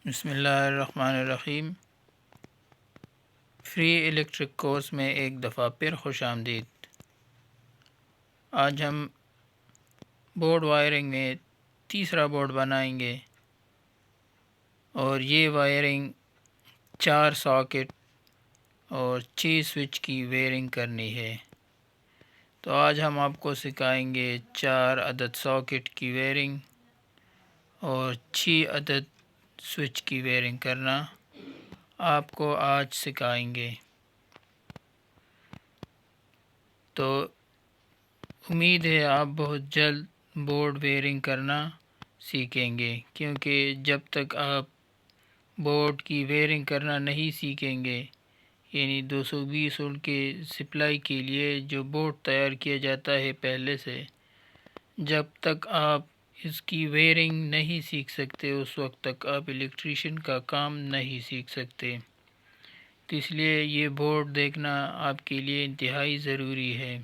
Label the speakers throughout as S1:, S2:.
S1: بسم اللہ الرحمن الرحیم۔ فری الیکٹرک کورس میں ایک دفعہ پھر خوش آمدید۔ آج ہم بورڈ وائرنگ میں تیسرا بورڈ بنائیں گے اور یہ وائرنگ 4 ساکٹ اور 6 سوئچ کی وائرنگ کرنی ہے۔ تو آج ہم آپ کو سکھائیں گے 4 عدد ساکٹ کی وائرنگ اور 6 عدد سوئچ کی وائرنگ کرنا آپ کو آج سکھائیں گے۔ تو امید ہے آپ بہت جلد بورڈ وائرنگ کرنا سیکھیں گے، کیونکہ جب تک آپ بورڈ کی وائرنگ کرنا نہیں سیکھیں گے، یعنی 220 وولٹ کے سپلائی کے لیے جو بورڈ تیار کیا جاتا ہے پہلے سے، جب تک آپ اس کی وائرنگ نہیں سیکھ سکتے اس وقت تک آپ الیکٹریشین کا کام نہیں سیکھ سکتے۔ تو اس لیے یہ بورڈ دیکھنا آپ کے لیے انتہائی ضروری ہے۔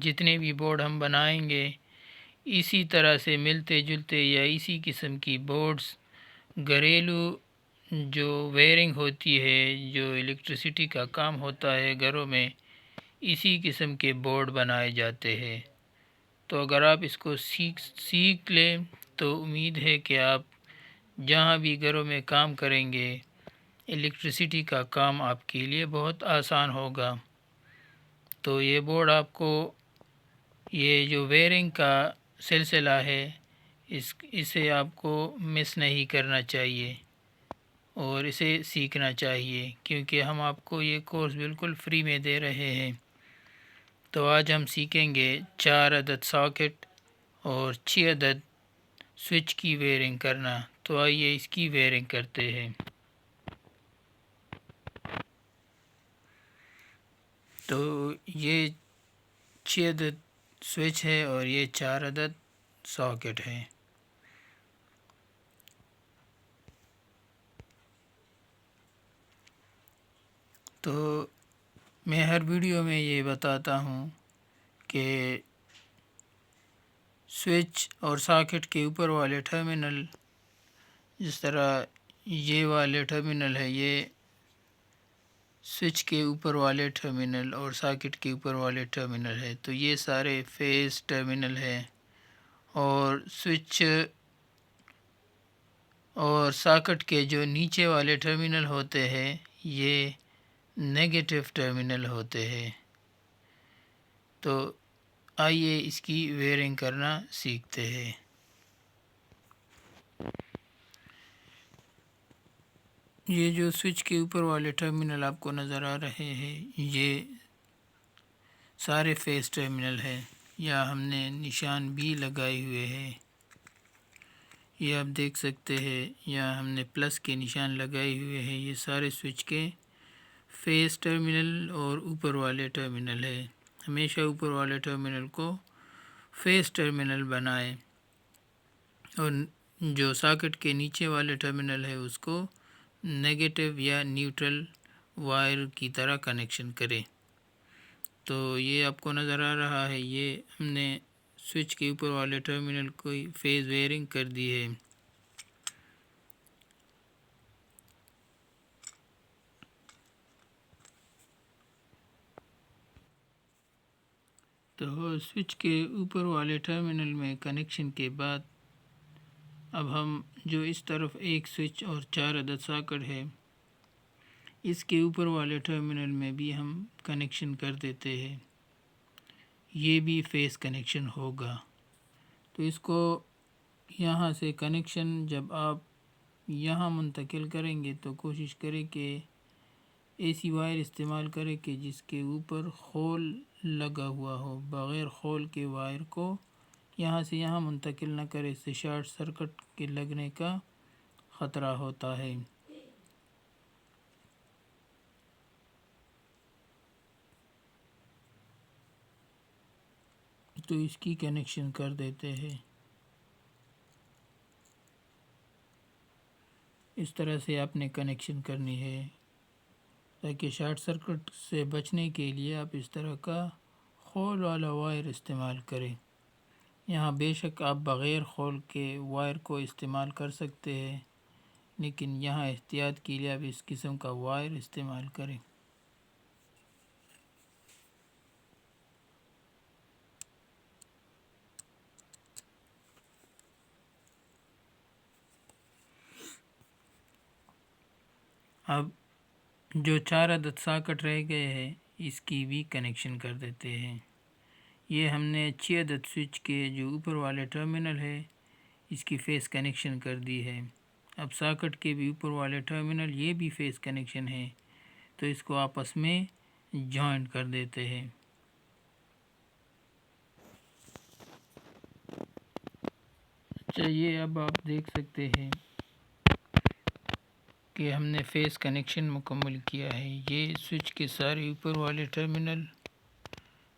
S1: جتنے بھی بورڈ ہم بنائیں گے اسی طرح سے ملتے جلتے یا اسی قسم کی بورڈز گھریلو جو وائرنگ ہوتی ہے، جو الیکٹریسٹی کا کام ہوتا ہے گھروں میں، اسی قسم کے بورڈ بنائے جاتے ہیں۔ تو اگر آپ اس کو سیکھ لیں تو امید ہے کہ آپ جہاں بھی گھروں میں کام کریں گے الیکٹریسٹی کا کام آپ کے لیے بہت آسان ہوگا۔ تو یہ بورڈ آپ کو یہ جو وائرنگ کا سلسلہ ہے اسے آپ کو مس نہیں کرنا چاہیے اور اسے سیکھنا چاہیے، کیونکہ ہم آپ کو یہ کورس بالکل فری میں دے رہے ہیں۔ تو آج ہم سیکھیں گے 4 عدد ساکٹ اور 6 عدد سوئچ کی وائرنگ کرنا۔ تو آئیے اس کی وائرنگ کرتے ہیں۔ تو یہ 6 عدد سوئچ ہے اور یہ 4 عدد ساکٹ ہیں۔ تو میں ہر ویڈیو میں یہ بتاتا ہوں کہ سوئچ اور ساکٹ کے اوپر والے ٹرمینل، جس طرح یہ والے ٹرمینل ہے، یہ سوئچ کے اوپر والے ٹرمینل اور ساکٹ کے اوپر والے ٹرمینل ہے، تو یہ سارے فیز ٹرمینل ہیں، اور سوئچ اور ساکٹ کے جو نیچے والے ٹرمینل ہوتے ہیں یہ نیگیٹو ٹرمینل ہوتے ہیں۔ تو آئیے اس کی وائرنگ کرنا سیکھتے ہیں۔ یہ جو سوئچ کے اوپر والے ٹرمینل آپ کو نظر آ رہے ہیں یہ سارے فیز ٹرمینل ہیں، یا ہم نے نشان بھی لگائے ہوئے ہیں، یہ آپ دیکھ سکتے ہیں، یا ہم نے پلس کے نشان لگائے ہوئے ہیں۔ یہ سارے سوئچ کے فیز ٹرمینل اور اوپر والے ٹرمینل ہے۔ ہمیشہ اوپر والے ٹرمینل کو فیز ٹرمینل بنائیں اور جو ساکٹ کے نیچے والے ٹرمینل ہے اس کو نیگیٹو یا نیوٹرل وائر کی طرح کنیکشن کریں۔ تو یہ آپ کو نظر آ رہا ہے، یہ ہم نے سوئچ کے اوپر والے ٹرمینل کو فیز وائرنگ کر دی ہے۔ تو سوئچ کے اوپر والے ٹرمینل میں کنیکشن کے بعد اب ہم جو اس طرف ایک سوئچ اور 4 عدد ساکٹ ہے اس کے اوپر والے ٹرمینل میں بھی ہم کنیکشن کر دیتے ہیں، یہ بھی فیز کنیکشن ہوگا۔ تو اس کو یہاں سے کنیکشن جب آپ یہاں منتقل کریں گے تو کوشش کریں کہ ایسی وائر استعمال کریں کہ جس کے اوپر خول لگا ہوا ہو، بغیر خول کے وائر کو یہاں سے یہاں منتقل نہ کرے، اس سے شارٹ سرکٹ کے لگنے کا خطرہ ہوتا ہے۔ تو اس کی کنیکشن کر دیتے ہیں۔ اس طرح سے آپ نے کنیکشن کرنی ہے تاکہ شارٹ سرکٹ سے بچنے کے لیے آپ اس طرح کا خول والا وائر استعمال کریں۔ یہاں بے شک آپ بغیر خول کے وائر کو استعمال کر سکتے ہیں، لیکن یہاں احتیاط کے لیے آپ اس قسم کا وائر استعمال کریں۔ اب جو 4 عدد ساکٹ رہ گئے ہیں اس کی بھی کنیکشن کر دیتے ہیں۔ یہ ہم نے 6 عدد سوئچ کے جو اوپر والے ٹرمینل ہے اس کی فیس کنیکشن کر دی ہے۔ اب ساکٹ کے بھی اوپر والے ٹرمینل یہ بھی فیس کنیکشن ہے، تو اس کو آپس میں جوائنٹ کر دیتے ہیں۔ چلیے اب آپ دیکھ سکتے ہیں کہ ہم نے فیس کنیکشن مکمل کیا ہے۔ یہ سوئچ کے سارے اوپر والے ٹرمینل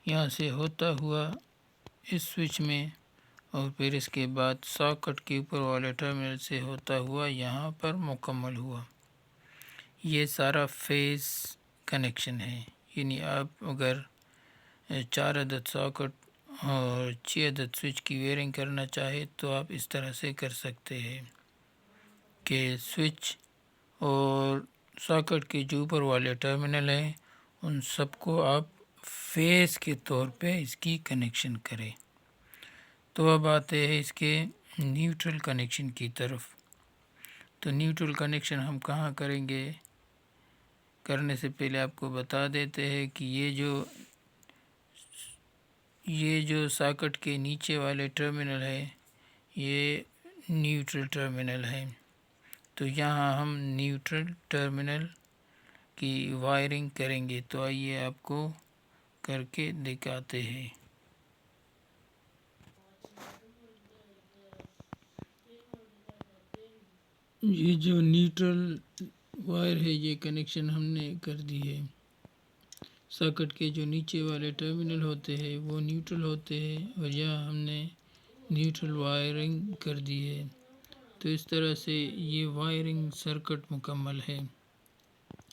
S1: یہاں سے ہوتا ہوا اس سوئچ میں، اور پھر اس کے بعد ساکٹ کے اوپر والے ٹرمینل سے ہوتا ہوا یہاں پر مکمل ہوا۔ یہ سارا فیس کنیکشن ہے، یعنی آپ اگر 4 عدد ساکٹ اور 6 عدد سوئچ کی ویئرنگ کرنا چاہے تو آپ اس طرح سے کر سکتے ہیں کہ سوئچ اور ساکٹ کے جو اوپر والے ٹرمینل ہیں ان سب کو آپ فیس کے طور پہ اس کی کنیکشن کریں۔ تو اب آتے ہیں اس کے نیوٹرل کنیکشن کی طرف۔ تو نیوٹرل کنیکشن ہم کہاں کریں گے؟ کرنے سے پہلے آپ کو بتا دیتے ہیں کہ یہ جو ساکٹ کے نیچے والے ٹرمینل ہے یہ نیوٹرل ٹرمینل ہے، تو یہاں ہم نیوٹرل ٹرمینل کی وائرنگ کریں گے۔ تو آئیے آپ کو کر کے دکھاتے ہیں۔ یہ جو نیوٹرل وائر ہے یہ کنیکشن ہم نے کر دی ہے۔ ساکٹ کے جو نیچے والے ٹرمینل ہوتے ہیں وہ نیوٹرل ہوتے ہیں، اور یہاں ہم نے نیوٹرل وائرنگ کر دی ہے۔ تو اس طرح سے یہ وائرنگ سرکٹ مکمل ہے،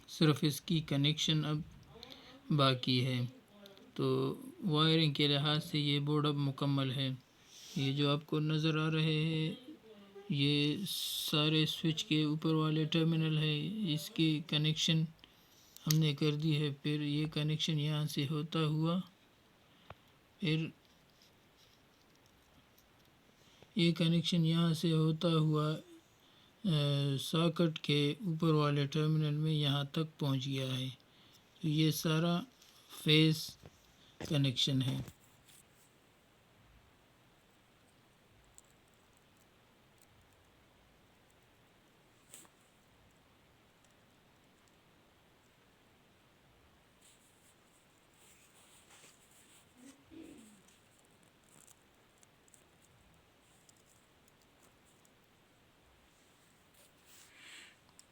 S1: صرف اس کی کنیکشن اب باقی ہے۔ تو وائرنگ کے لحاظ سے یہ بورڈ اب مکمل ہے۔ یہ جو آپ کو نظر آ رہے ہیں یہ سارے سوئچ کے اوپر والے ٹرمینل ہے، اس کی کنیکشن ہم نے کر دی ہے۔ پھر یہ کنیکشن یہاں سے ہوتا ہوا، پھر یہ کنیکشن یہاں سے ہوتا ہوا ساکٹ کے اوپر والے ٹرمینل میں یہاں تک پہنچ گیا ہے۔ تو یہ سارا فیس کنیکشن ہے۔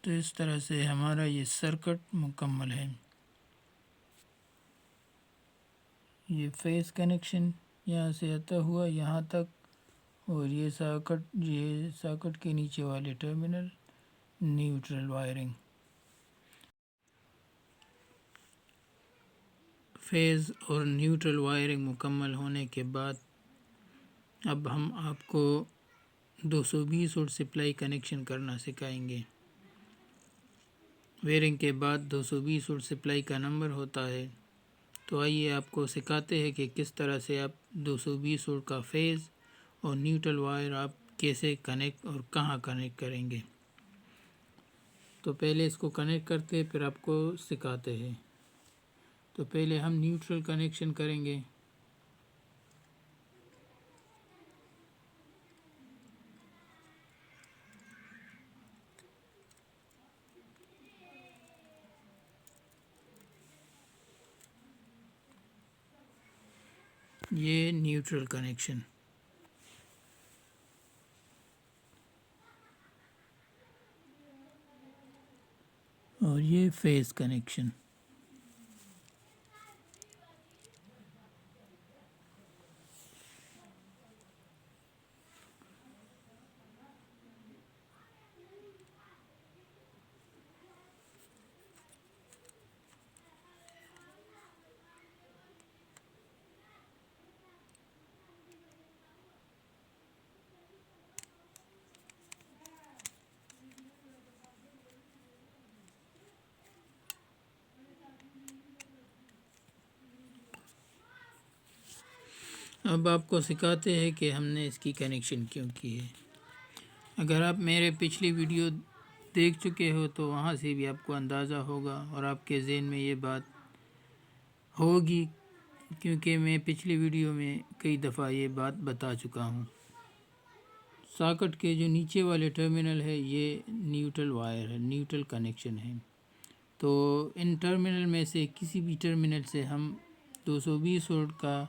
S1: تو اس طرح سے ہمارا یہ سرکٹ مکمل ہے۔ یہ فیس کنیکشن یہاں سے آتا ہوا یہاں تک، اور یہ ساکٹ کے نیچے والے ٹرمینل نیوٹرل وائرنگ۔ فیز اور نیوٹرل وائرنگ مکمل ہونے کے بعد اب ہم آپ کو 220 وولٹ سپلائی کنیکشن کرنا سکھائیں گے۔ ویئرنگ کے بعد 220 وولٹ سپلائی کا نمبر ہوتا ہے، تو آئیے آپ کو سکھاتے ہیں کہ کس طرح سے آپ 220 وولٹ کا فیز اور نیوٹرل وائر آپ کیسے کنیکٹ اور کہاں کنیکٹ کریں گے۔ تو پہلے اس کو کنیکٹ کرتے پھر آپ کو سکھاتے ہیں۔ تو پہلے ہم نیوٹرل کنیکشن کریں گے۔ یہ نیوٹرل کنیکشن، اور یہ فیز کنیکشن۔ اب آپ کو سکھاتے ہیں کہ ہم نے اس کی کنیکشن کیوں کی ہے۔ اگر آپ میرے پچھلی ویڈیو دیکھ چکے ہو تو وہاں سے بھی آپ کو اندازہ ہوگا اور آپ کے ذہن میں یہ بات ہوگی، کیونکہ میں پچھلی ویڈیو میں کئی دفعہ یہ بات بتا چکا ہوں۔ ساکٹ کے جو نیچے والے ٹرمینل ہے یہ نیوٹرل وائر ہے، نیوٹرل کنیکشن ہے۔ تو ان ٹرمینل میں سے کسی بھی ٹرمینل سے ہم 220 وولٹ کا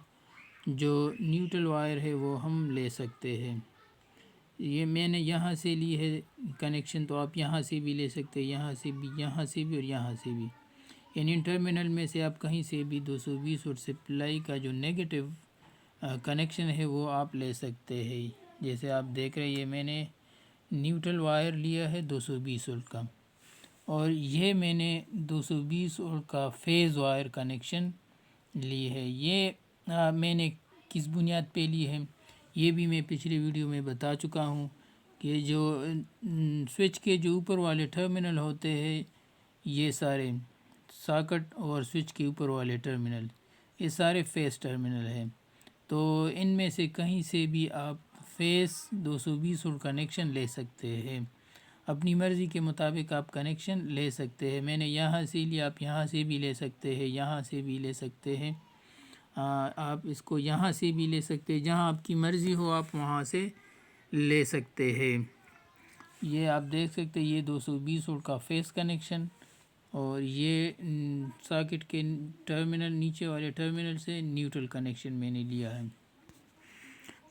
S1: جو نیوٹرل وائر ہے وہ ہم لے سکتے ہیں۔ یہ میں نے یہاں سے لی ہے کنیکشن، تو آپ یہاں سے بھی لے سکتے ہیں، یہاں سے بھی، یہاں سے بھی اور یہاں سے بھی۔ یعنی ان ٹرمینل میں سے آپ کہیں سے بھی 220 وولٹ سپلائی کا جو نیگیٹو کنیکشن ہے وہ آپ لے سکتے ہیں۔ جیسے آپ دیکھ رہے ہیں میں نے نیوٹرل وائر لیا ہے 220 وولٹ کا، اور یہ میں نے 220 وولٹ کا فیز وائر کنیکشن لی ہے۔ یہ میں نے کس بنیاد پہ لی ہے یہ بھی میں پچھلی ویڈیو میں بتا چکا ہوں کہ جو سوئچ کے جو اوپر والے ٹرمینل ہوتے ہیں یہ سارے ساکٹ اور سوئچ کے اوپر والے ٹرمینل یہ سارے فیس ٹرمینل ہیں۔ تو ان میں سے کہیں سے بھی آپ فیس 220 وولٹ کنیکشن لے سکتے ہیں، اپنی مرضی کے مطابق آپ کنیکشن لے سکتے ہیں۔ میں نے یہاں سے لیا، آپ یہاں سے بھی لے سکتے ہیں، یہاں سے بھی لے سکتے ہیں، آپ اس کو یہاں سے بھی لے سکتے ہیں، جہاں آپ کی مرضی ہو آپ وہاں سے لے سکتے ہیں۔ یہ آپ دیکھ سکتے ہیں یہ 220 وولٹ کا فیس کنیکشن، اور یہ ساکٹ کے ٹرمینل نیچے والے ٹرمینل سے نیوٹرل کنیکشن میں نے لیا ہے۔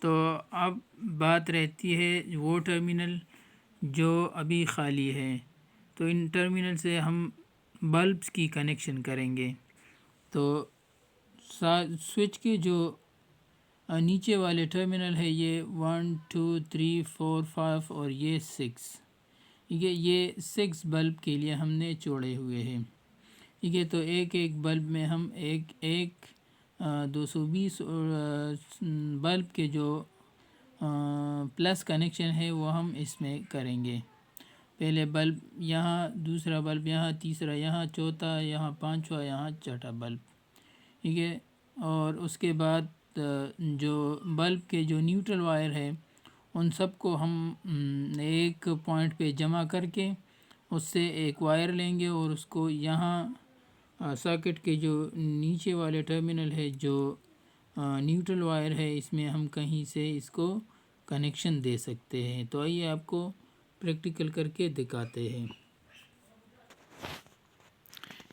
S1: تو اب بات رہتی ہے وہ ٹرمینل جو ابھی خالی ہے، تو ان ٹرمینل سے ہم بلبس کی کنیکشن کریں گے۔ تو سوئچ کے جو نیچے والے ٹرمینل ہے یہ 1 2 3 4 5 اور یہ 6، ٹھیک ہے، یہ 6 بلب کے لیے ہم نے چھوڑے ہوئے ہیں، ٹھیک ہے۔ تو ایک ایک بلب میں ہم ایک 220 بلب کے جو پلس کنیکشن ہے وہ ہم اس میں کریں گے۔ پہلے بلب یہاں، دوسرا بلب یہاں، تیسرا یہاں، چوتھا یہاں، پانچواں یہاں، چھٹا بلب، ٹھیک ہے۔ اور اس کے بعد جو بلب کے جو نیوٹرل وائر ہے ان سب کو ہم ایک پوائنٹ پہ جمع کر کے اس سے ایک وائر لیں گے، اور اس کو یہاں ساکٹ کے جو نیچے والے ٹرمینل ہے جو نیوٹرل وائر ہے اس میں ہم کہیں سے اس کو کنیکشن دے سکتے ہیں۔ تو آئیے آپ کو پریکٹیکل کر کے دکھاتے ہیں۔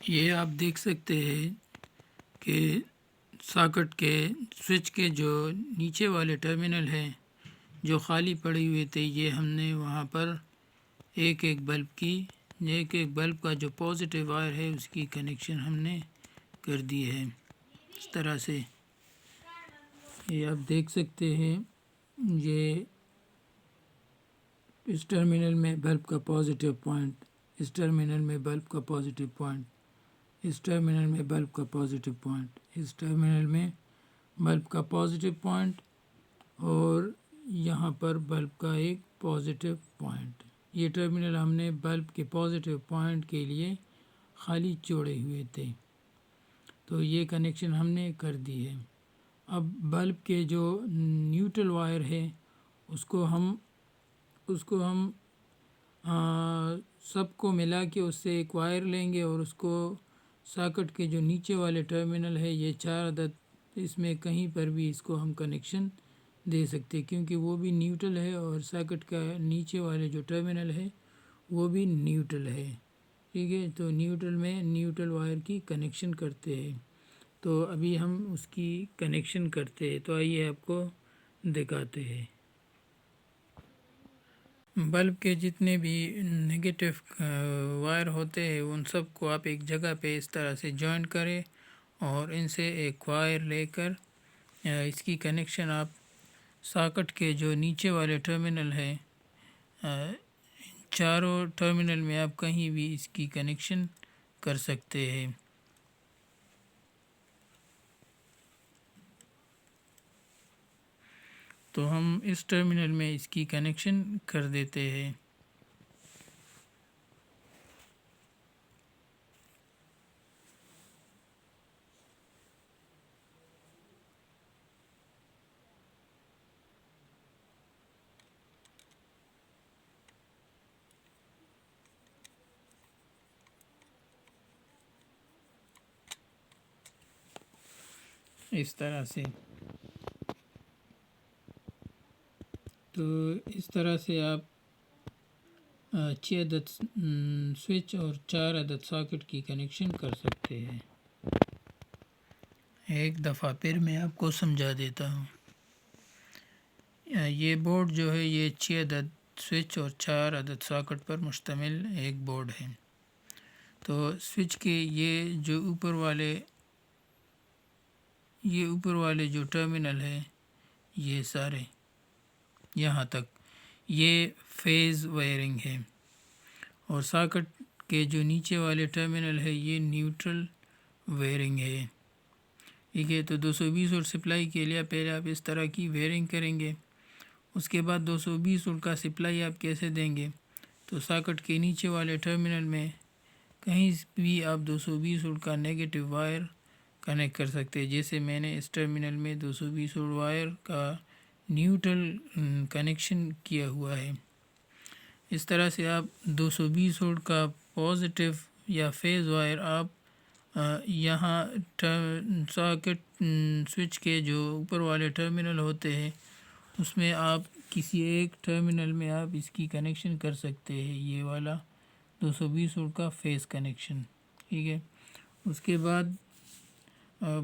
S1: یہ آپ دیکھ سکتے ہیں کہ ساکٹ کے سوئچ کے جو نیچے والے ٹرمینل ہیں جو خالی پڑے ہوئے تھے یہ ہم نے وہاں پر ایک ایک بلب کا جو پازیٹیو وائر ہے اس کی کنیکشن ہم نے کر دی ہے اس طرح سے۔ یہ آپ دیکھ سکتے ہیں یہ اس ٹرمینل میں بلب کا پازیٹیو پوائنٹ، اس ٹرمینل میں بلب کا پازیٹیو پوائنٹ، اس ٹرمینل میں بلب کا پازیٹیو پوائنٹ، اس ٹرمینل میں بلب کا پازیٹیو پوائنٹ، اور یہاں پر بلب کا ایک پازیٹیو پوائنٹ۔ یہ ٹرمینل ہم نے بلب کے پازیٹیو پوائنٹ کے لیے خالی چھوڑے ہوئے تھے، تو یہ کنیکشن ہم نے کر دی ہے۔ اب بلب کے جو نیوٹرل وائر ہے اس کو ہم سب کو ملا کے اس سے ایک وائر لیں گے، اور اس کو ساکٹ کے جو نیچے والے ٹرمینل ہے یہ 4 عدد، اس میں کہیں پر بھی اس کو ہم کنیکشن دے سکتے کیونکہ وہ بھی نیوٹرل ہے، اور ساکٹ کا نیچے والے جو ٹرمینل ہے وہ بھی نیوٹرل ہے، ٹھیک ہے۔ تو نیوٹرل میں نیوٹرل وائر کی کنیکشن کرتے ہیں۔ تو ابھی ہم اس کی کنیکشن کرتے ہیں، تو آئیے آپ کو دکھاتے ہیں۔ بلب کے جتنے بھی نگیٹو وائر ہوتے ہیں ان سب کو آپ ایک جگہ پہ اس طرح سے جوائن کریں، اور ان سے ایک وائر لے کر اس کی کنیکشن آپ ساکٹ کے جو نیچے والے ٹرمینل ہیں چاروں ٹرمینل میں آپ کہیں بھی اس کی کنیکشن کر سکتے ہیں۔ تو ہم اس ٹرمینل میں اس کی کنیکشن کر دیتے ہیں۔ اس طرح سے. تو اس طرح سے آپ 6 عدد سوئچ اور 4 عدد ساکٹ کی کنیکشن کر سکتے ہیں. ایک دفعہ پھر میں آپ کو سمجھا دیتا ہوں. یہ بورڈ جو ہے یہ 6 عدد سوئچ اور 4 عدد ساکٹ پر مشتمل ایک بورڈ ہے. تو سوئچ کے یہ جو اوپر والے جو ٹرمینل ہے یہ سارے یہاں تک یہ فیز وائرنگ ہے، اور ساکٹ کے جو نیچے والے ٹرمینل ہے یہ نیوٹرل وائرنگ ہے. ٹھیک ہے، تو 220 وولٹ سپلائی کے لیے پہلے آپ اس طرح کی وائرنگ کریں گے. اس کے بعد 220 وولٹ کا سپلائی آپ کیسے دیں گے؟ تو ساکٹ کے نیچے والے ٹرمینل میں کہیں بھی آپ 220 وولٹ کا نیگیٹو وائر کنیکٹ کر سکتے ہیں. جیسے میں نے اس ٹرمینل میں 220 وولٹ وائر کا نیوٹرل کنیکشن کیا ہوا ہے. اس طرح سے آپ 220 وولٹ کا پازیٹیو یا فیز وائر آپ یہاں ساکٹ سوئچ کے جو اوپر والے ٹرمینل ہوتے ہیں اس میں آپ کسی ایک ٹرمینل میں آپ اس کی کنیکشن کر سکتے ہیں، یہ والا 220 وولٹ کا فیز کنیکشن. ٹھیک ہے، اس کے بعد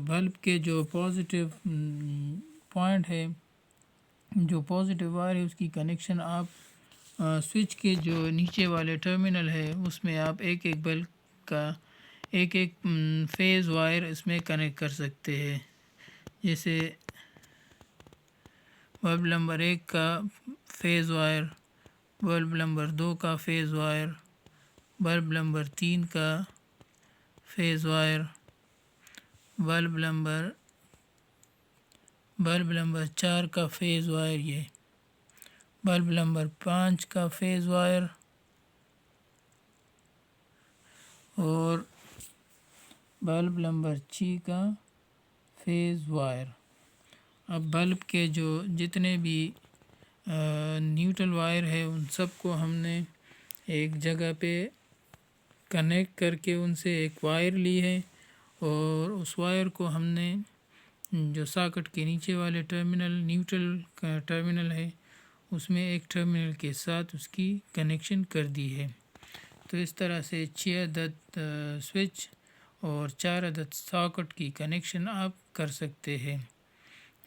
S1: بلب کے جو پازیٹیو پوائنٹ ہے، جو پازیٹیو وائر ہے، اس کی کنیکشن آپ سوئچ کے جو نیچے والے ٹرمینل ہے اس میں آپ ایک بلب کا ایک فیز وائر اس میں کنیکٹ کر سکتے ہیں. جیسے بلب نمبر 1 کا فیز وائر، بلب نمبر 2 کا فیز وائر، بلب نمبر 3 کا فیز وائر، بلب نمبر 4 کا فیز وائر، یہ بلب نمبر 5 کا فیز وائر، اور بلب نمبر 6 کا فیز وائر. اب بلب کے جو جتنے بھی نیوٹرل وائر ہے ان سب کو ہم نے ایک جگہ پہ کنیکٹ کر کے ان سے ایک وائر لی ہے، اور اس وائر کو ہم نے جو ساکٹ کے نیچے والے ٹرمینل نیوٹرل کا ٹرمینل ہے اس میں ایک ٹرمینل کے ساتھ اس کی کنیکشن کر دی ہے. تو اس طرح سے 6 عدد سوئچ اور 4 عدد ساکٹ کی کنیکشن آپ کر سکتے ہیں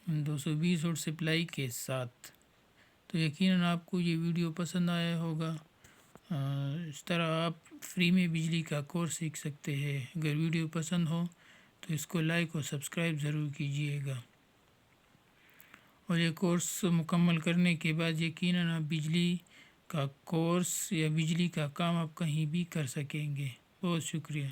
S1: 220 وولٹ سپلائی کے ساتھ. تو یقیناً آپ کو یہ ویڈیو پسند آیا ہوگا. اس طرح آپ فری میں بجلی کا کورس سیکھ سکتے ہیں. اگر ویڈیو پسند ہو تو اس کو لائک اور سبسکرائب ضرور کیجیے گا، اور یہ کورس مکمل کرنے کے بعد یقیناً آپ بجلی کا کورس یا بجلی کا کام آپ کہیں بھی کر سکیں گے. بہت شکریہ.